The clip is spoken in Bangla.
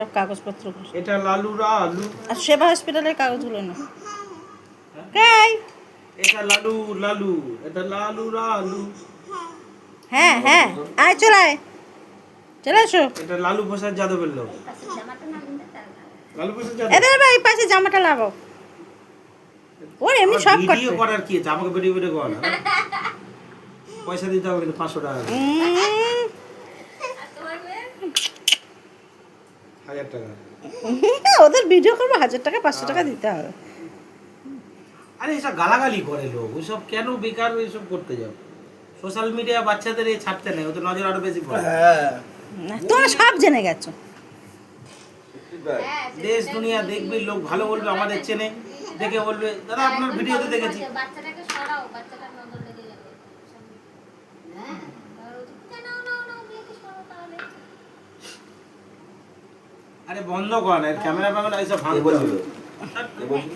সব কাগজপত্রগুলো এটা লালুরা আলু আর সেবা হসপিটালের কাগজগুলো না কাই এটা লালু লালু এটা লালুরা আলু হ্যাঁ হ্যাঁ আয় চলে আসো এটা লালু প্রসাদ যাদবের লোক লালু প্রসাদ যাদব এদের ভাই পাশে জামাটা লাগাও ওর এমনি সব ভিডিও করতে করার কি আছে আমাকে ভিডিও ভিডিও কর না পয়সা দিতে হবে কিন্তু 500 টাকা 1000 টাকা ওদের ভিডিও করবো 1000 টাকা 500 টাকা দিতে হবে আরে এসব গালাগালি করে লোক ওইসব কেন বেকার ওইসব করতে যাও সোশ্যাল মিডিয়া বাচ্চাদের এই ছাড়তে নেই ওদের নজর আরো বেশি পড়ে তোমরা সব জেনে গেছো দেশ দুনিয়া দেখবি লোক ভালো বলবে আমাদের চেনে দেখে বলবে দাদা আপনার ভিডিওতে দেখেছি বাচ্চাটাকে সরাও বাচ্চাটার নজর লেগে যাবে আরে বন্ধ কর না ক্যামেরা এইসব ভাঙ